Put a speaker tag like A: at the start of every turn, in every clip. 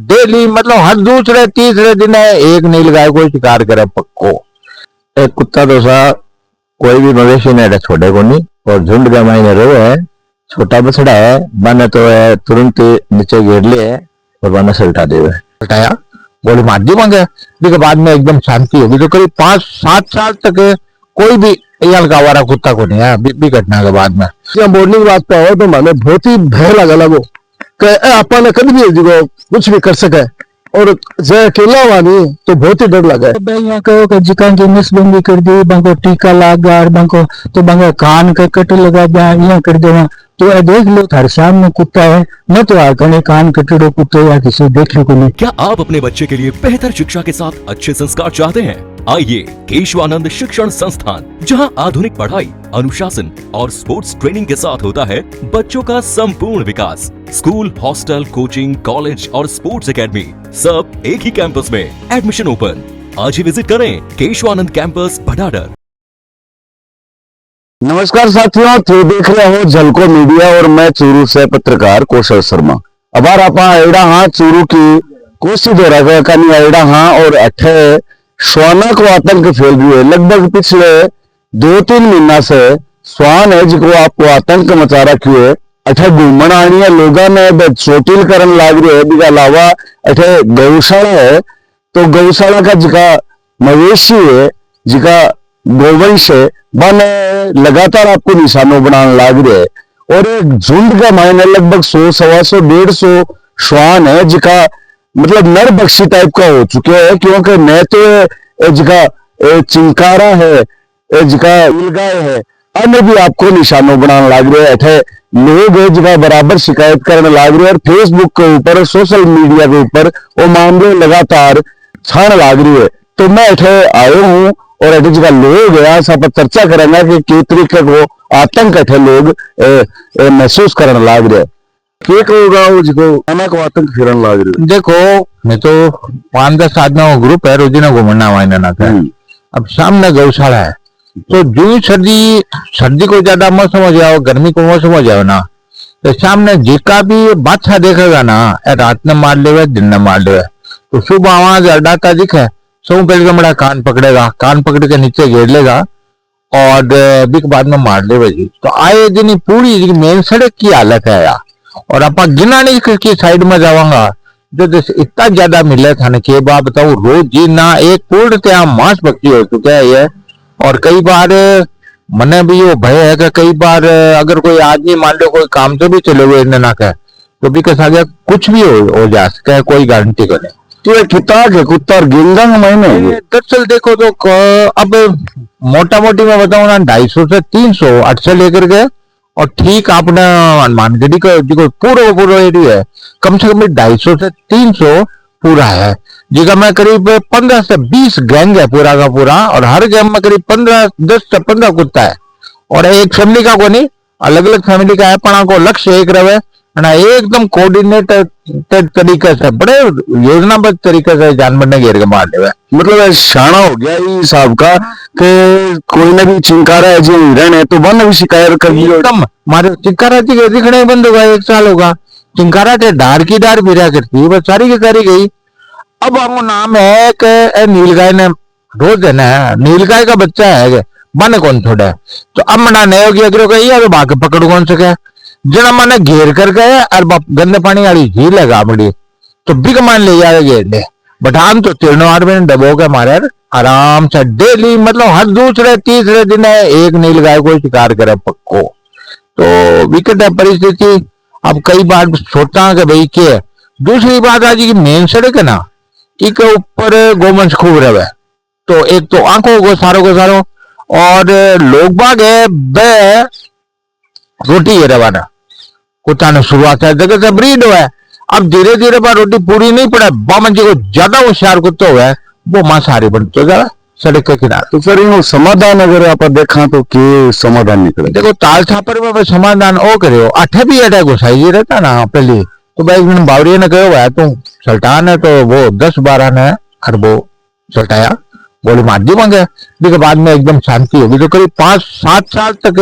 A: Daily मतलब हर दूसरे तीसरे दिन है एक नीलगाय को शिकार करे पक्को। एक कुत्ता तो सा कोई भी मवेशी ने छोड़े को नहीं और झुंड के मायने रहे है। छोटा बछड़ा है बने तो है तुरंत नीचे घेर ले और बने से उठा दे उठाया बोले मार मांगे के बाद में एकदम शांति होगी। तो करीब 5-7 साल तक कोई भी का वारा कुत्ता को नहीं है बी घटना के बाद में।
B: जब बोलने की बात पे हो तो मैंने बहुत ही भय लगा लगो अपन कभी भी कुछ भी कर सके और जय अकेला हुआ नहीं तो बहुत ही डर लगा
C: यहाँ कहो कि जिकान की नसबंदी कर दी बंको टीका लगा बंको तो बंगा कान का कट लगा दिया यहाँ कर दे तो देख लो थारे सामने कुत्ता है न तो आगे कान कटड़ो कुत्ते या किसी देखने को नहीं।
D: क्या आप अपने बच्चे के लिए बेहतर शिक्षा के साथ अच्छे संस्कार चाहते हैं? आइए केशवानंद शिक्षण संस्थान, जहां आधुनिक पढ़ाई, अनुशासन और स्पोर्ट्स ट्रेनिंग के साथ होता है बच्चों का संपूर्ण विकास। स्कूल, हॉस्टल, कोचिंग, कॉलेज और स्पोर्ट्स एकेडमी सब एक ही कैंपस में। Admission open. आज ही विजिट करें केशवानंद कैंपस भटाडर।
B: नमस्कार साथियों, तो देख रहे हो झलको मीडिया और मैं चूरू से पत्रकार कौशल शर्मा। अबार आप एड़ा हाँ चूरू की कोसी दौरा कानी एड़ा हाँ और अठे श्वाना को आतंक फैल रही है। लगभग पिछले 2-3 महीना से श्वान है जिको आपको आतंक मचा रखी है। अठे घूमन आनी है लोगों ने चोटिल करन लाग रही है। इसके अलावा अठे गौशाला है तो गौशाला का जिका मवेशी है जिका गोवंश है बने लगातार आपको निशानों बनाने लाग रहे है। और एक झुंड का मायने लगभग 100-125 श्वान है जिका मतलब नर बख्शी टाइप का हो चुके हैं। क्योंकि न तो जिका चिंकारा है जिका नीलगाय है अन्य भी आपको निशानों बनाने लाग रहे हैं। लोग है जिका बराबर शिकायत करने लाग रहे हैं और फेसबुक के ऊपर सोशल मीडिया के ऊपर वो मामले लगातार छान लाग रही है। तो मैं आयो हूँ और ऐसे जगह लोग है सब चर्चा करेंगे कि किस तरीके को आतंक ऐसे लोग महसूस करने लाग रहे क्या होगा को आतंक फिरन लाग रहे।
A: देखो मैं तो 5-10 आदमी का ग्रुप है रोजीना घूमना वाइना ना था। अब सामने गौशाला है तो जो सर्दी को ज्यादा मौसम हो जाओ गर्मी को मौसम हो जाओ ना तो सामने जिका भी बादशाह देखेगा ना रात ने मार ले दिन ने मार ले तो सुबह आवाज अड्डाता दिखे सब पहले तो मेरा कान पकड़ेगा, कान पकड़ के नीचे घेर लेगा और बिक बाद में मार ले जी। तो आए दिन पूरी मेन सड़क की हालत है यार। और आप गिना नहीं की साइड में जावांगा जो इतना ज्यादा मिले थाने के बात बताओ रोज जी ना एक पूर्ण मांस भक्ति हो चुका है ये। और कई बार मने भी वो भय है कि कई बार अगर कोई आदमी मान लो कोई काम से भी चले हुए ना कहे तो भी कैसा गया कुछ भी हो जा सके कोई गारंटी को नहीं।
B: तो ये किताब है कुत्ता और गेंदा महीने
A: दरअसल देखो तो अब मोटा मोटी मैं बताऊं ना 250 से 300 8 से लेकर के और ठीक आपने मानगढ़ी का जो पूरा एरिया है कम से कम 250 से 300 पूरा है जिसका मैं करीब 15 से 20 गैंग है पूरा का पूरा। और हर गैंग में करीब 10 से 15 कुत्ता है और एक फैमिली का को नहीं अलग अलग फैमिली का है पढ़ा को लक्ष्य एक रहे ना एकदम कोऑर्डिनेटेड तरीके से बड़े योजनाबद्ध तरीके से जानवर ने घेर के मार दिया।
B: मतलब शाना हो गया हिसाब का कि कोई ने भी चिंकारा है जो हिरण है तो वन भी शिकायत कर दी
A: एकदम मारे चिंकारा जी दिखने बंद होगा 1 साल होगा। चिंकारा टे डार की डार फिरा करती बस सारी की सारी गई। अब वो नाम है कि नीलगाय ने रोज है ना नीलगाय का बच्चा है बने कौन थोड़ा तो अब मना नहीं होगी अगर यार बाकी पकड़ कौन सके जना मैंने घेर कर गए और गंदे पानी वाली झील है गामड़ी तो बिग मान ले जाए घेर ले बठान तो 3 में डबो के मारे आराम से डेली मतलब हर दूसरे तीसरे दिन है एक नीलगाय को शिकार करे पक्को। तो विकट है परिस्थिति। अब कई बार सोचता हूं कि भाई के दूसरी बात आज की मेन सड़क है ना इसके ऊपर गोवंश खूब रहे तो एक तो आंखों को सारो और लोग बाग है बे रोटी है रवाना कुत्ता ने शुरुआत है जगह से ब्रीड हुआ है। अब धीरे धीरे बार रोटी पूरी नहीं पड़े बामन जी को ज्यादा होशियार कुत्ता हुआ है वो मांसाहारी बनते जा सड़क के किनारे।
B: तो फिर इन समाधान अगर आप देखा तो के समाधान निकले
A: देखो ताल छापर में समाधान ओ करे अठे भी अटैक घुसाई जी रहता ना पहले तो भाई बावरिया ने कहो है तुम सल्टान है तो वो 10-12 ने अरबो सल्टाया बोले मार दी मांगे के बाद में एकदम शांति होगी। तो करीब 5-7 साल तक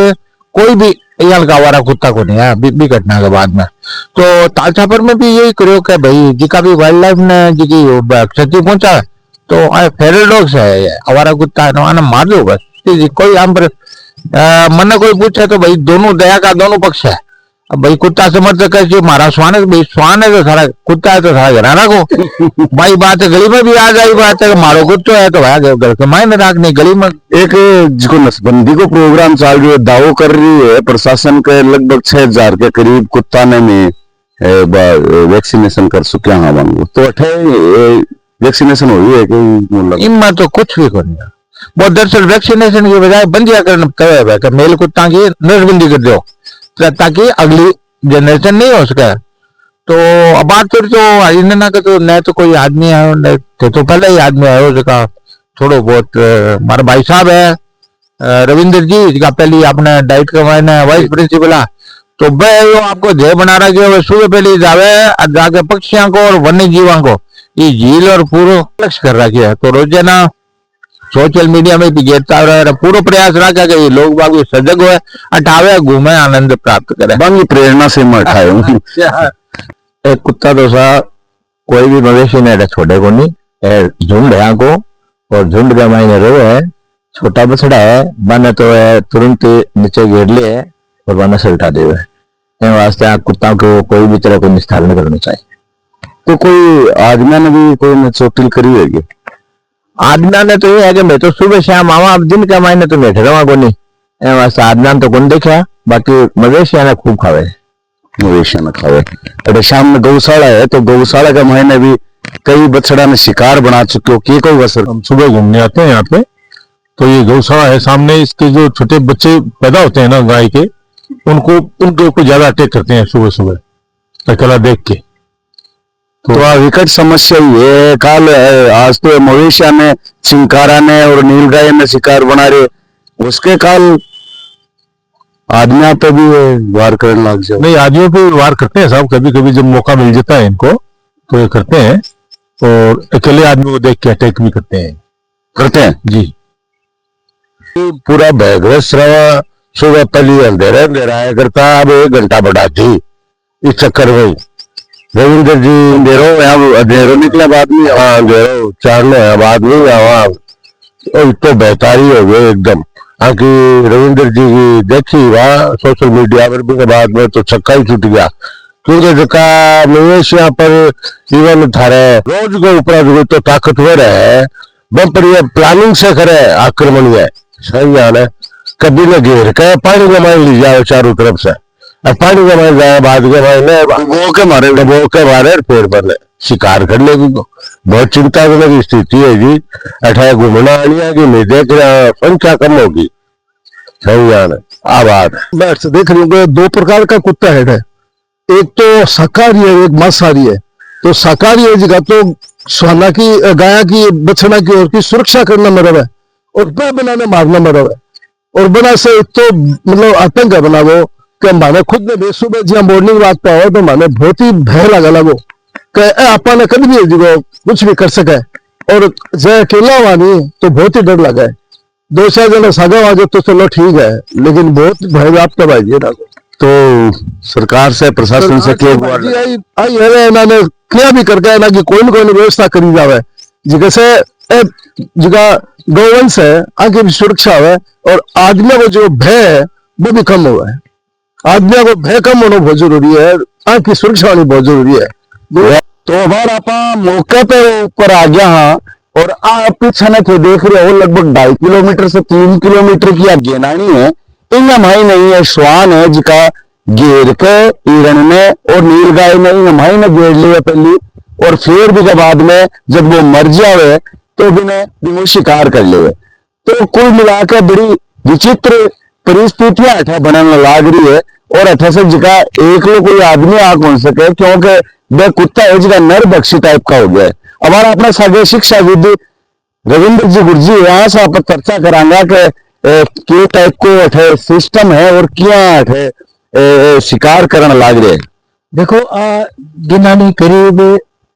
A: कोई भी यहाँ का आवारा कुत्ता को नहीं है भी घटना के बाद में। तो तालछापर में भी यही करो कि भाई जिका भी वाइल्ड लाइफ ने जिकी क्षति पहुंचा तो फेरल डॉग्स है आवारा कुत्ता है आने मार दो बस। कोई हम पर मन कोई पूछे तो भाई दोनों दया का दोनों पक्ष है। अब भाई कुत्ता समझ कैसे मारा स्वान है, भाई स्वान है तो सारा कुत्ता है तो सारा घराना को भाई बात है गली में भी आ जाए बात है मारो कुत्तो है तो भाई घर के मायने राखने गली में।
B: एक जिसको नसबंदी को प्रोग्राम चल रही है, दावो कर रही है प्रशासन के लगभग 6000 के करीब कुत्ता ने में वैक्सीनेशन कर चुके हैं मांगो तो अठे वैक्सीनेशन हुई है कि
A: इनमें तो कुछ भी नहीं है। वो दरअसल वैक्सीनेशन की बजाय बंदिया करना मेल कुत्ता की नसबंदी कर दो ताकि अगली जनरेशन नहीं हो सके। तो अब बात फिर तो इन्हें तो न तो कोई आदमी आयो तो पहले ही आदमी आयो जगह थोड़ो बहुत हमारे भाई साहब है रविंद्र जी जिसका पहले अपने डाइट करवाने वाइस प्रिंसिपल है तो वह आपको ध्येय बना रहा है सुबह पहले जावे जाके पक्षियों को और वन्य जीवों को ये झील और पूरा लक्ष्य कर रखी है। तो रोजाना सोशल मीडिया में भी गिरता रहा पूरा प्रयास रखा कि ये लोग बाग सजग हुए अठावे घूमे आनंद प्राप्त करे
B: बांगी प्रेरणा से मैं उठाए।
A: एक कुत्ता तो सा कोई भी मवेशी ने छोड़े को नहीं झुंड है को और झुंड के मायने रो है छोटा बछड़ा है बने तो है तुरंत नीचे गिर ले है और बने से उठा दे वास्ते कुत्ता को कोई भी तरह को निस्तार नहीं करना चाहिए।
B: तो कोई आदमी ने भी कोई चोटिल करी होगी
A: आदमी ने तो ये है कि मैं तो सुबह शाम आवा अब दिन का मायने तो बैठे रहा को नहीं वास्ते आदमी तो कौन देखा बाकी मवेशिया ने खूब खावे
B: मवेशिया ने खावे। अरे शाम में गौशाला है तो गौशाला के महीने भी कई बछड़ा ने शिकार बना चुके हो कि कोई असर।
E: हम सुबह घूमने आते हैं यहाँ पे तो ये गौशाला है सामने इसके जो छोटे बच्चे पैदा होते हैं ना गाय के उनको उनके ऊपर ज्यादा अटैक करते हैं सुबह सुबह अकेला देख के।
B: तो विकट समस्या ये काल आज तो मवेशिया ने चिंकारा ने और नीलगाय ने शिकार बना रहे उसके काल आदमियों पे भी वार करने लग जाए।
E: नहीं आदमियों पे वार करते हैं साहब कभी कभी जब मौका मिल जाता है इनको तो ये करते हैं और अकेले आदमी को देख के अटैक भी करते हैं जी।
A: पूरा बैग्रस्त रहा सुबह पहली अंधेरा अंधेरा आया करता अब 1 घंटा बढ़ाती इस चक्कर में रविंद्र जी अंधेरो निकले बाद में अंधेरो चारने बाद में और तो बेहतारी हो गए एकदम कि रविंद्र जी की देखी वहाँ सोशल मीडिया पर भी बाद में तो छक्का ही छूट गया क्योंकि जका मवेशिया पर इवन थारे रोज के ऊपर तो ताकतवर है बम पर ये प्लानिंग से करे आक्रमण है सही है कभी न घेर के पानी के मार ली जाए चारों तरफ से पानी के मार जाए बाद के मारे पेड़ पर शिकार कर लेगी तो बहुत चिंताजनक स्थिति है जी। अठाए घूमना आनिया की नहीं देख रहा संख्या कम होगी सही है आबाद
E: मैं देख रही हूँ 2 प्रकार का कुत्ता है एक तो शाकाहारी है एक मांसाहारी है। तो शाकाहारी है जगह तो सुहाना की गाया की बछड़ा की और की सुरक्षा करना में रहे और पैर बनाने मारना में रहे और बना से तो मतलब आतंक है बना वो कि माने खुद ने सुबह जहाँ मॉर्निंग वॉक पे आओ तो माने बहुत ही भय लगा लगो कि आपा ने कभी भी जो कुछ भी कर सके और जय अकेला वानी तो बहुत ही डर लगा है 2-4 जने सागा वाजे तो चलो ठीक है लेकिन बहुत भय व्याप्त भाई
B: तो सरकार से प्रशासन से
E: आई है इन्होंने क्या भी करके ना कि कोई न कोई व्यवस्था करी जावे जैसे जगह गौवंश है आगे भी सुरक्षा है और आदमी को जो भय है वो भी कम हुआ है। आदमी को भय कम होना बहुत जरूरी है आंख की सुरक्षा होनी बहुत जरूरी है।
B: तो अबार आप मौके पे ऊपर आ गया हाँ और आप पीछे ने तो देख रहे हो लगभग 2.5 किलोमीटर से 3 किलोमीटर की आप गेनानी है इन माई नहीं है श्वान है जिका घेर के ईरण ने और नीलगाय ने इन माई ने घेर लिया पहली और फिर भी बाद में जब वो मर जावे तो भी वो शिकार कर ले। तो कुल मिलाकर बड़ी विचित्र परिस्थितियां अठा बनाने लाग रही है और अठा से जिका एक लोग कोई आदमी आ कौन सके क्योंकि वह कुत्ता है जिका नरभक्षी टाइप का हो गया है। अब अपना सागे शिक्षा विधि रविंद्र जी गुरजी यहाँ से आप चर्चा करांगा कि टाइप को अठे सिस्टम है और क्या अठे शिकार करने लाग रहे।
C: देखो गिनानी करीब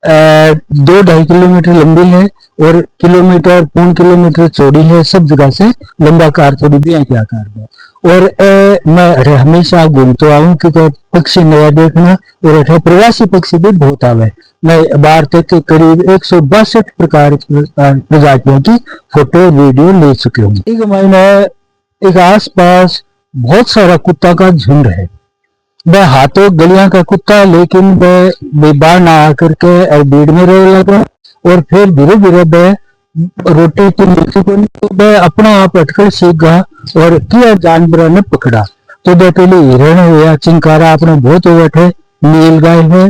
C: 2-2.5 किलोमीटर लंबी है और किलोमीटर 1.5 किलोमीटर चौड़ी है। सब जगह से लंबा कार थोड़ी भी के आकार में और मैं हमेशा घूमते आऊँ क्योंकि पक्षी नया देखना, और अठे प्रवासी पक्षी भी बहुत आवे। मैं बाहर तक करीब 162 प्रकार प्रजातियों की फोटो वीडियो ले चुके हूँ। एक महीने एक आस पास बहुत सारा कुत्ता का झुंड है। वह हाथों गलियां का कुत्ता, लेकिन वह बाहर ना आकर के और भीड़ में रहने लगा, और फिर धीरे धीरे वह रोटी तो मिलती को नहीं, तो वह अपना आप अटकल सीख गया और किया जानवरों ने पकड़ा। तो वह पहले हिरण हुआ, चिंकारा अपने बहुत हो बैठे, नीलगाय है,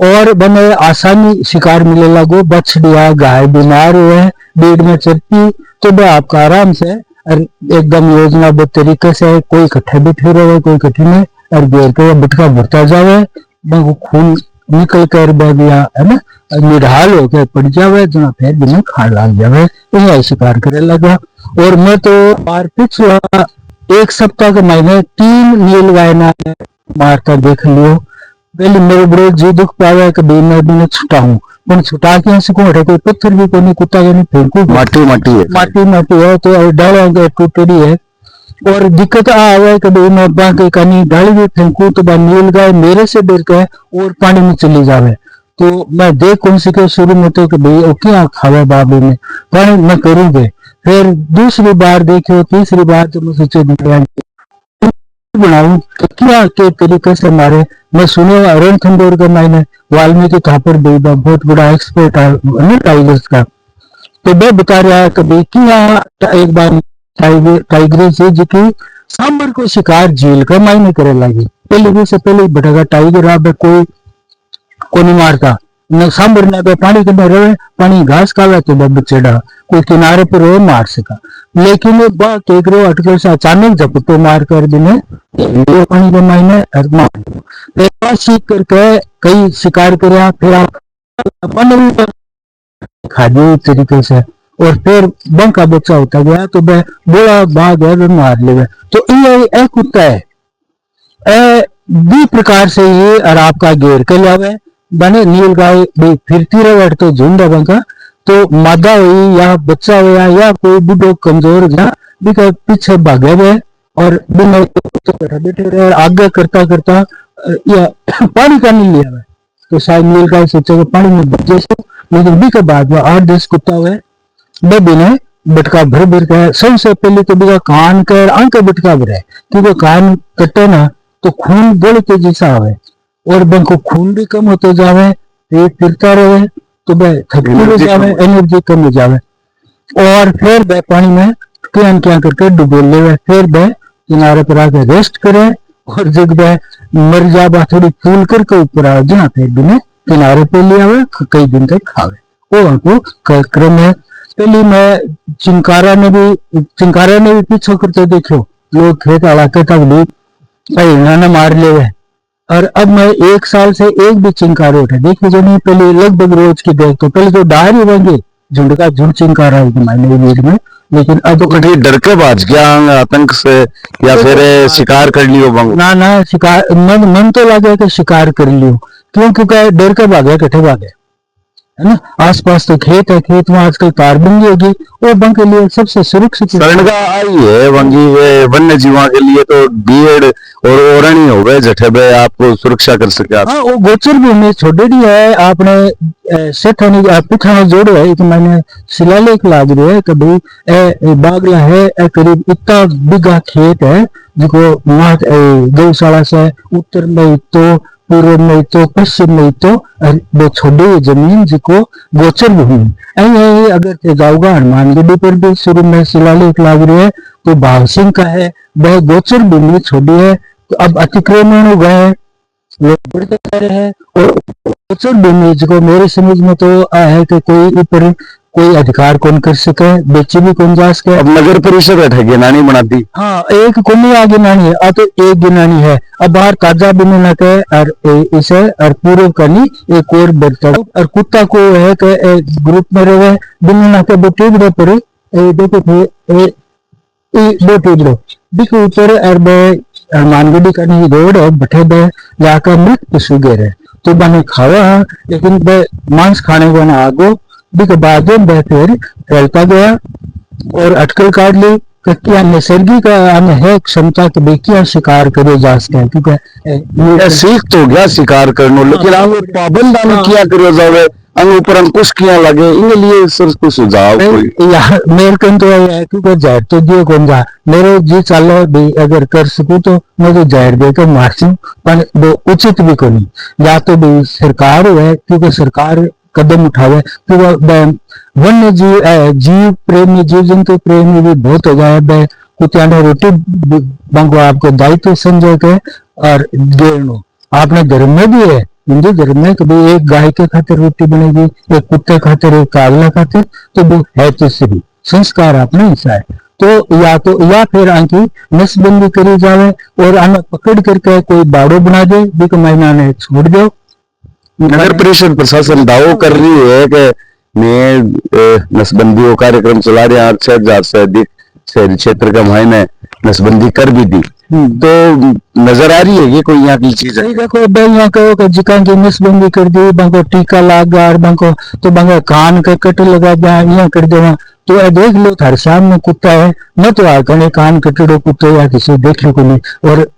C: और बने आसानी शिकार मिले लगो। बछड़िया गाय बीमार हुए, भीड़ में चलती, तो वह आपका आराम से और एकदम योजनाबद्ध तरीके से कोई इकट्ठे बैठे रहे, कोई इकट्ठे में, और घेर के बिटका भरता जावे, वो खून निकल कर बगिया है ना निढाल होकर पड़ जावे, जना फिर बिना खाड़ लाग जावे, यही शिकार करे लगा। और मैं तो बार पिछला 1 सप्ताह के महीने 3 नीलगाय ना मारता देख लियो। पहले मेरे बड़े जी दुख पावे कभी मैं भी छुटा हूँ, पर छुटा के से कोई कोई पत्थर भी कोई कुत्ता के नहीं फेंकू,
B: माटी माटी है,
C: माटी माटी है, तो डाल टूटेड़ी है। और दिक्कत आवे कभी मैं बाकी कहीं डाली भी फेंकू तो बा नीलगाय मेरे से डर के और पानी में चली जावे। तो मैं देख कौन सी के शुरू में तो कि भाई वो क्या खावे बाबू में पानी मैं करूंगे। फिर दूसरी बार देखियो, तीसरी बार तो मैं सोचे बनाऊं तो क्या के तरीके से मारे। मैं सुने रणथंभौर का मैंने वाल्मीकि थापर बेबा बहुत बड़ा एक्सपर्ट है टाइगर्स का, तो वह बता रहा है कभी क्या एक बार टाइगर से जो कि सांबर को शिकार झील का मायने करे लगी। पहले भी से पहले बटेगा टाइगर आप को नहीं मारता न, सांबर ने पानी के अंदर रहे, पानी घास खावे तो वह बचेड़ा कोई किनारे पर रहे मार सका। लेकिन वह टेकरो अटकल से अचानक झपटो मार कर दिने पानी के मायने मार सीख करके कई शिकार कर फिर आप खा दिए तरीके से, और फिर बंका बच्चा होता गया तो वह बड़ा भाग है मार ले। तो ये कुत्ता है भी प्रकार से ये और आपका घेर के लावे बने नीलगाय भी फिरती रहे तो झुंड है बंका, तो मादा हुई या बच्चा हुआ या कोई बुढ़ो कमजोर गया भी पीछे भागे हुए और बैठे रहे आगे करता करता या पानी का नहीं लिया। तो शायद नीलगाय सोचे पानी में बचे से, लेकिन भी के बाद में 8-10 कुत्ता हुए बेबी ने बटका भर भर के सबसे पहले तो बिगा कान कर आंख बटका भरे, क्योंकि कान कटे ना तो खून बड़ी तेजी से आवे और बंको खून भी कम होते जावे, पेट फिरता रहे तो वह थकती भी जावे, एनर्जी कम हो जावे। और फिर वह पानी में क्या करके डुबो ले, फिर वह किनारे पर आके रेस्ट करे, और जब वह मर जावा थोड़ी फूल करके ऊपर आ जहाँ फिर भी किनारे पे ले आवे, कई दिन तक खावे। वो हमको क्रम है। पहले मैं चिंकारा ने भी पीछे करते देखो, लोग खेत इलाके तक भी इन्होंने मार ले गए। और अब मैं 1 साल से एक भी चिंकारे उठे देखिए जो नहीं, पहले लगभग रोज की देख तो पहले तो डार ही बन गई झुंड का झुंड चिंकारा मैंने भीड़ में, लेकिन अब
B: तो कभी डर के भाज गया आतंक से या फिर शिकार कर लियो बंग?
C: ना शिकार मन तो लगे कि शिकार कर लियो, क्योंकि डर के भागे कट्ठे भागे है ना। आसपास तो खेत है, खेत में आजकल तारबंदी होगी, वो बंग के लिए सबसे सुरक्षित
B: शरण का आई है वंगी वन्य जीवों के लिए तो बीएड और ओरणी हो गए जठे बे आपको सुरक्षा कर सके।
C: हाँ वो गोचर भी हमें छोड़ी है आपने सेठानी पिठाना जोड़ो है, एक मैंने शिलालेख लाग रही है कभी बागला है करीब इतना बिगा खेत है जिको गौशाला से उत्तर में तो पूर्व में तो पश्चिम में तो वो छोड़ी हुई जमीन जिको गोचर भूमि है। अगर थे जाओगा हनुमानगढ़ी पर भी शुरू में शिलालेख लाग रही है तो भाव सिंह का है, वह गोचर भूमि छोड़ी है। तो अब अतिक्रमण हो गए लोग बढ़ते जा रहे हैं, और गोचर भूमि जिको मेरे समझ में तो है कि कोई ऊपर कोई अधिकार कौन कर सके, बेची भी कौन जा सके।
B: अब नगर परिषद है गिनानी बनाती,
C: हाँ एक कुनी आ गिनानी है, अब तो एक गिनानी है। अब बाहर ताजा बिना के और इसे और पूर्व करनी एक और बढ़ता और कुत्ता को है कि ग्रुप में रहे बिना के दो टीबड़े पर देखो दो टीबड़े दिख ऊपर और हनुमानगढ़ी का नहीं रोड है बैठे बे जाकर मृत पशु गिरे तो बने खावा, लेकिन मांस खाने को ना आगो के बाद वह फिर फैलता गया और अटकल काट ली कि क्या नैसर्गिक है क्षमता के भी क्या शिकार करे जा सके, क्योंकि
B: ये सीख तो गया शिकार करनो, लेकिन हम पाबंद हम किया करो जावे अंग ऊपर अंकुश किया लगे इनके लिए सर कोई सुझाव कोई
C: यार मेरे को तो ये है क्योंकि जहर तो दियो कौन जा, मेरे जी चलो भी अगर कर सकूं तो मैं तो जहर देकर मार दूं, पर वो उचित भी को नहीं। या तो भी सरकार है, क्योंकि सरकार कदम उठावे, क्योंकि वन्य जीव प्रेमी, जीव जंतु प्रेमी भी बहुत हो गया। कुत्ता ने रोटी मांगो आपको दायित्व समझो के और देनो, आपने धर्म में भी है, हिंदू धर्म में कभी एक गाय के खातिर रोटी बनेगी, एक कुत्ते खातिर, एक कागला खातिर, तो वो है तो सही संस्कार अपना हिस्सा है। तो या फिर आंकी नसबंदी करी जावे और आने पकड़ करके कोई बाड़ो बना दे, बिक महीना ने छोड़ दो।
B: नगर परिषद प्रशासन दावो कर रही है कि मैं नसबंदी कार्यक्रम चला रहे हैं, 8,000 से अधिक शहरी क्षेत्र का मायने नसबंदी कर भी दी, तो नजर आ रही है कि कोई यहाँ की चीज है?
C: देखो भाई यहाँ कहो कि जिका की नसबंदी कर दी, बंको टीका लाग गया, बंको तो बंगा कान के कट लगा दिया, यहाँ कर देवा, तो ये देख लो थारे सामने कुत्ता है, मैं तो आकने कान कटड़ो कुत्ते या किसी देखे को नहीं। और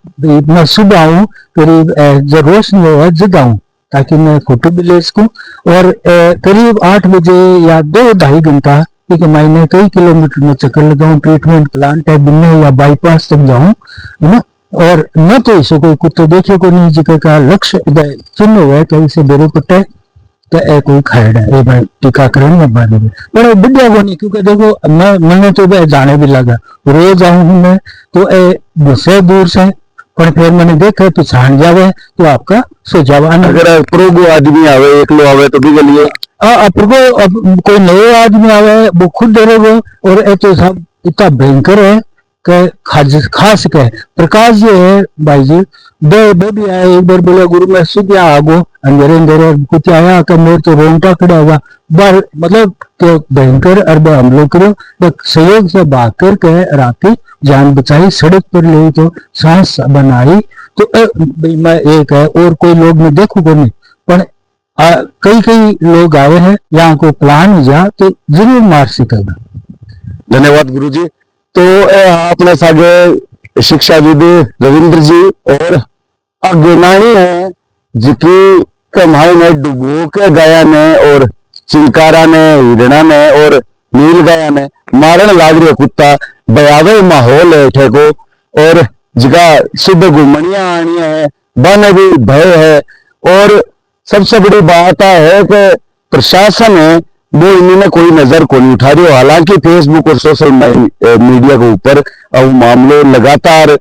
C: मैं सुबह आऊँ करीब जब रोशनी हो जगाऊं ताकि मैं फोटो भी ले सकूं, और करीब 8 बजे या 2-2.5 घंटा एक महीने कई किलोमीटर में चक्कर लगाऊं, ट्रीटमेंट प्लांट है बिन्ने या बाईपास तक जाऊं, है ना। और न तो इसे कोई कुत्ते देखे को नहीं, जिका का लक्ष्य चिन्ह हुआ है कहीं से बेरो पट्टे तो ए कोई खाएड़ा ए भाई टीकाकरण में बारे में पर बिड्या को नहीं, क्योंकि देखो मैंने तो जाने भी लगा, रोज आऊं मैं तो मुझसे दूर से, पर फिर मैंने देखा पहचान जावे तो आपका सुझाव।
B: अगर प्रोगो आदमी आवे, एकलो आवे तो भी गलिए
C: कोई नए आदमी आवे वो खुद डरेगो, और ये तो सब इतना भयंकर है कि खास के प्रकाश ये है भाई जी, दो भी आए, एक बार बोला गुरु मैं सुबह आगो अंधेरे अंधेरे कुछ आया कि मेरे तो रोंगटा खड़ा हुआ बार, मतलब कि भयंकर अरब हमलोग करो सहयोग से भाग करके रात जान बचाई, सड़क पर ले तो सांस बनाई, तो मैं एक है और कोई लोग मैं देखू को नहीं, पर कई लोग आए हैं यहाँ को प्लान हो जा तो जरूर मार सकेगा।
B: धन्यवाद गुरुजी। तो अपने सागे शिक्षाविद रविंद्र जी और अज्ञानी है जिकी कमाई ने डुबो के गाया ने और चिंकारा ने, हिरणा ने और नील गाया ने मारन लाग रही कुत्ता, भयावह माहौल है ठेको, और जिका सुबह घूमनिया आनी है बन भी भय है। और सबसे बड़ी बात है कि प्रशासन है वो इन्होंने कोई नजर को नहीं उठा रही हो। हालांकि फेसबुक और सोशल मीडिया के ऊपर अब मामले लगातार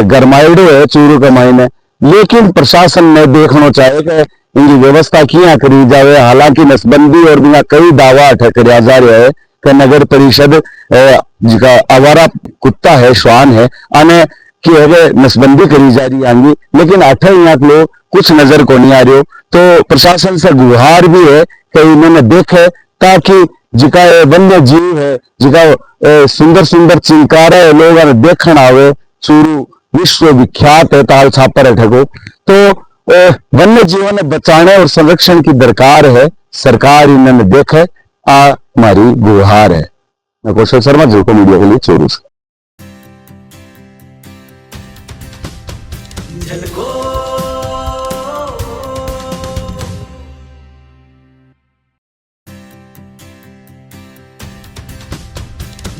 B: गरमाइडो है चूरू के मायने, लेकिन प्रशासन ने देखना चाहे कि इनकी व्यवस्था किया करी जाए। हालांकि नसबंदी और बिना कई दावा ठहराया जा रहा है कि नगर परिषद जिका आवारा कुत्ता है, श्वान है, आने की नसबंदी करी जा रही आएंगी, लेकिन 8 यहाँ लोग कुछ नजर को नहीं आ रहे हो। तो प्रशासन से गुहार भी है कि इन्होंने देखे ताकि जिका वन्य जीव है, जिका सुंदर सुंदर चिंकारा है, लोग देखने आवे। चूरू विश्व विख्यात है ताल छापर है ठगो, तो वन्य जीवन बचाने और संरक्षण की दरकार है, सरकार इन्होंने देखे हमारी गुहार है। मैं कौशल शर्मा, झलको मीडिया के लिए चूरू से।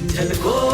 F: झलको